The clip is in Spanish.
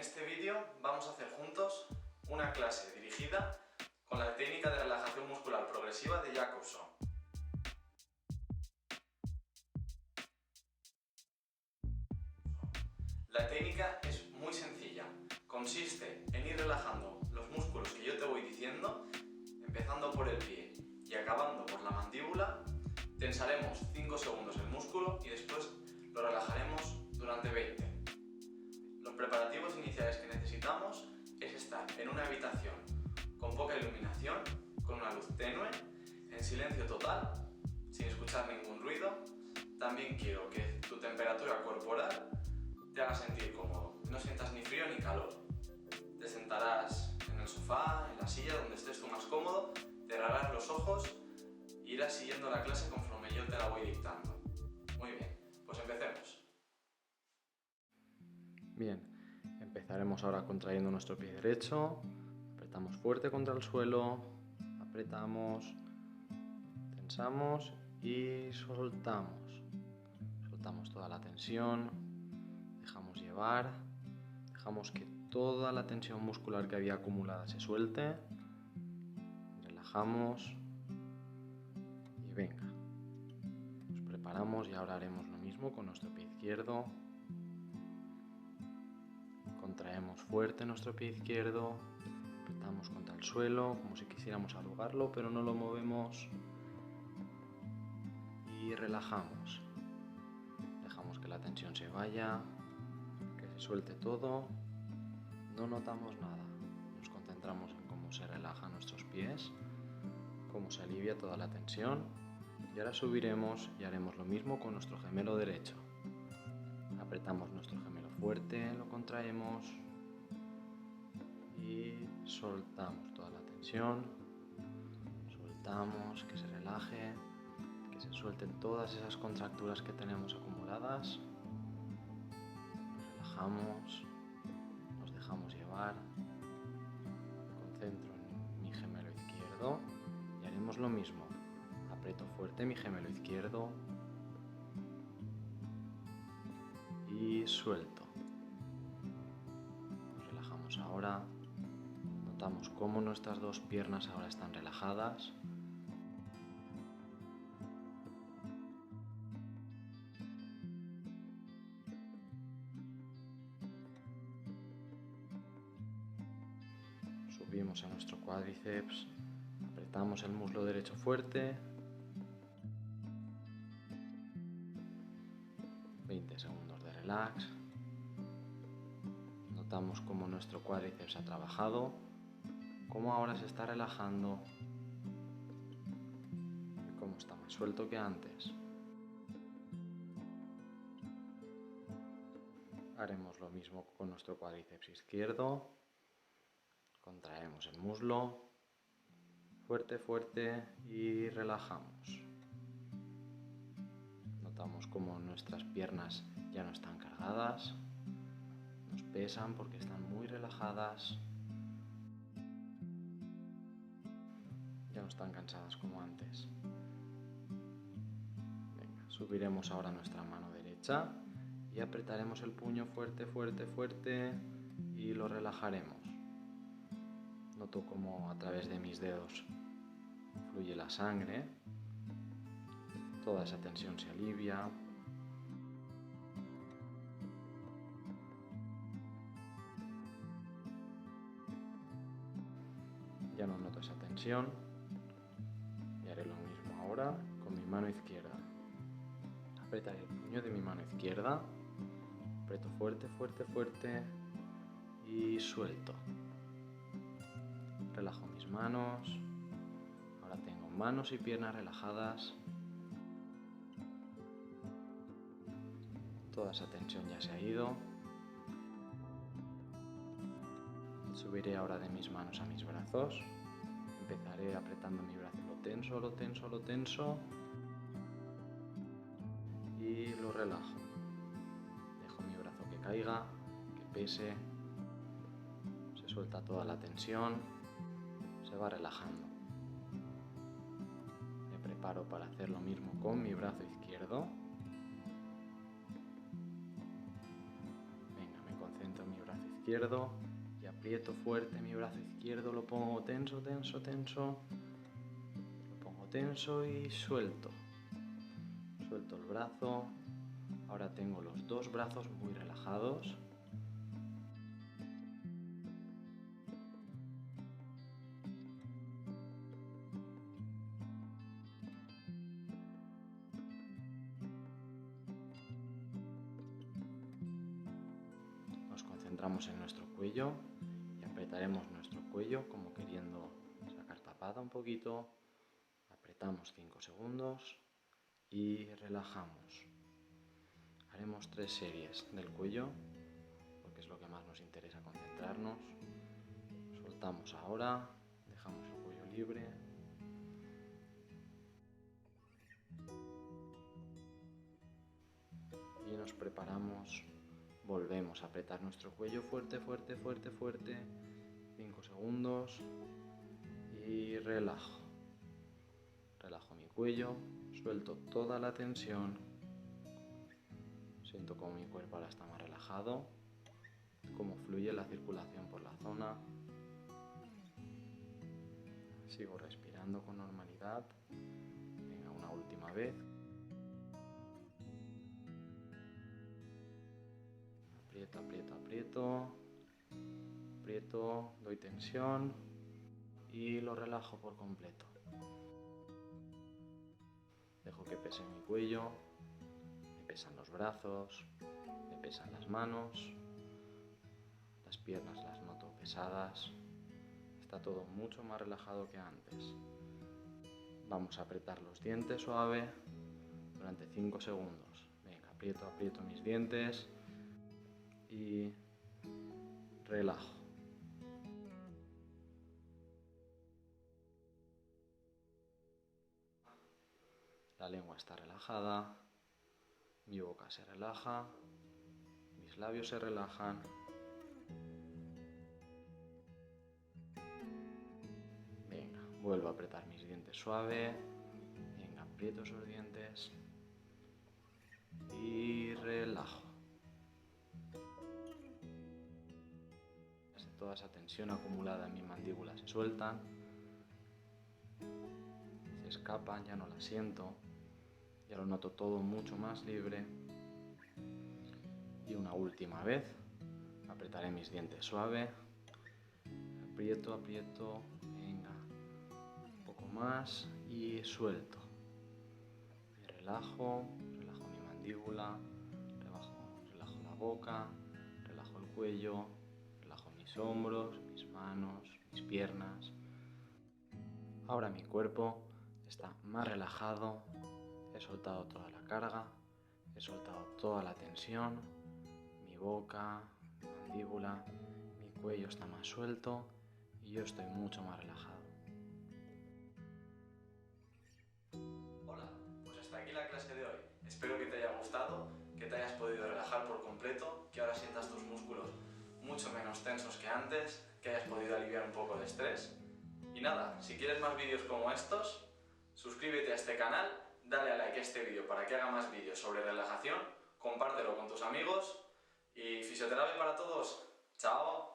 este vídeo vamos a hacer juntos una clase dirigida con la técnica de relajación muscular progresiva de Jacobson. La técnica es muy sencilla, consiste en ir relajando los músculos que yo te voy diciendo, empezando por el pie y acabando por la mandíbula. Tensaremos 5 segundos el músculo y después lo relajaremos durante 20. Los preparativos iniciales que necesitamos es estar en una habitación con poca iluminación, con una luz tenue, en silencio total, sin escuchar ningún ruido. También quiero que tu temperatura corporal te haga sentir cómodo, no sientas ni frío ni calor. Te sentarás en el sofá, en la silla, donde estés tú más cómodo, cerrarás los ojos e irás siguiendo la clase conforme yo te la voy dictando. Muy bien, pues empecemos. Bien, empezaremos ahora contrayendo nuestro pie derecho, apretamos fuerte contra el suelo, apretamos, tensamos y soltamos. Soltamos toda la tensión, dejamos llevar, dejamos que toda la tensión muscular que había acumulada se suelte, relajamos y venga. Nos preparamos y ahora haremos lo mismo con nuestro pie izquierdo. Contraemos fuerte nuestro pie izquierdo, apretamos contra el suelo como si quisiéramos arrugarlo, pero no lo movemos y relajamos. Dejamos que la tensión se vaya, que se suelte todo, no notamos nada. Nos concentramos en cómo se relajan nuestros pies, cómo se alivia toda la tensión y ahora subiremos y haremos lo mismo con nuestro gemelo derecho. Apretamos nuestro gemelo fuerte, lo contraemos y soltamos toda la tensión, soltamos, que se relaje, que se suelten todas esas contracturas que tenemos acumuladas, nos relajamos, nos dejamos llevar, me concentro en mi gemelo izquierdo y haremos lo mismo, aprieto fuerte mi gemelo izquierdo y suelto. Nos relajamos ahora, notamos cómo nuestras dos piernas ahora están relajadas. Subimos a nuestro cuádriceps, apretamos el muslo derecho fuerte. 20 segundos de relax. Notamos cómo nuestro cuádriceps ha trabajado, cómo ahora se está relajando y cómo está más suelto que antes. Haremos lo mismo con nuestro cuádriceps izquierdo. Contraemos el muslo, fuerte, fuerte y relajamos. Notamos cómo nuestras piernas ya no están cargadas, nos pesan porque están muy relajadas, ya no están cansadas como antes. Venga, subiremos ahora nuestra mano derecha y apretaremos el puño fuerte, fuerte, fuerte y lo relajaremos. Noto cómo a través de mis dedos fluye la sangre, toda esa tensión se alivia. Ya no noto esa tensión y haré lo mismo ahora con mi mano izquierda. Apretaré el puño de mi mano izquierda, aprieto fuerte, fuerte, fuerte y suelto. Relajo mis manos, ahora tengo manos y piernas relajadas. Toda esa tensión ya se ha ido. Subiré ahora de mis manos a mis brazos. Empezaré apretando mi brazo, lo tenso, lo tenso, lo tenso y lo relajo. Dejo mi brazo que caiga, que pese, se suelta toda la tensión, se va relajando. Me preparo para hacer lo mismo con mi brazo izquierdo. Venga, me concentro en mi brazo izquierdo. izquierdo y aprieto fuerte mi brazo izquierdo, lo pongo tenso, tenso, tenso, lo pongo tenso y suelto. Suelto el brazo. Ahora tengo los dos brazos muy relajados. Nos concentramos en nuestro cuello y apretaremos nuestro cuello como queriendo sacar papada un poquito. Apretamos 5 segundos y relajamos. Haremos 3 series del cuello porque es lo que más nos interesa concentrarnos. Soltamos ahora, dejamos el cuello libre. Y nos preparamos. Volvemos a apretar nuestro cuello fuerte, fuerte, fuerte, fuerte. 5 segundos y relajo. Relajo mi cuello, suelto toda la tensión. Siento como mi cuerpo ahora está más relajado, cómo fluye la circulación por la zona. Sigo respirando con normalidad. Venga, una última vez. Aprieto, aprieto, aprieto. Aprieto, doy tensión y lo relajo por completo. Dejo que pese mi cuello, me pesan los brazos, me pesan las manos, las piernas las noto pesadas. Está todo mucho más relajado que antes. Vamos a apretar los dientes suave durante 5 segundos. Venga, aprieto, aprieto mis dientes y relajo. La lengua está relajada, mi boca se relaja, mis labios se relajan. Venga, vuelvo a apretar mis dientes suave. Venga, aprieto esos dientes y relajo. Toda esa tensión acumulada en mi mandíbula se sueltan, se escapan, ya no la siento. Ya lo noto todo mucho más libre. Y una última vez, apretaré mis dientes suave. Aprieto, aprieto, venga, un poco más y suelto. Y relajo, relajo mi mandíbula, relajo la boca, relajo el cuello, relajo mis hombros, mis manos, mis piernas. Ahora mi cuerpo está más relajado. He soltado toda la carga, he soltado toda la tensión, mi boca, mi mandíbula, mi cuello está más suelto y yo estoy mucho más relajado. Hola, pues hasta aquí la clase de hoy. Espero que te haya gustado, que te hayas podido relajar por completo, que ahora sientas tus músculos mucho menos tensos que antes, que hayas podido aliviar un poco de estrés. Y nada, si quieres más vídeos como estos, suscríbete a este canal. Dale a like a este vídeo para que haga más vídeos sobre relajación, compártelo con tus amigos y fisioterapia para todos. ¡Chao!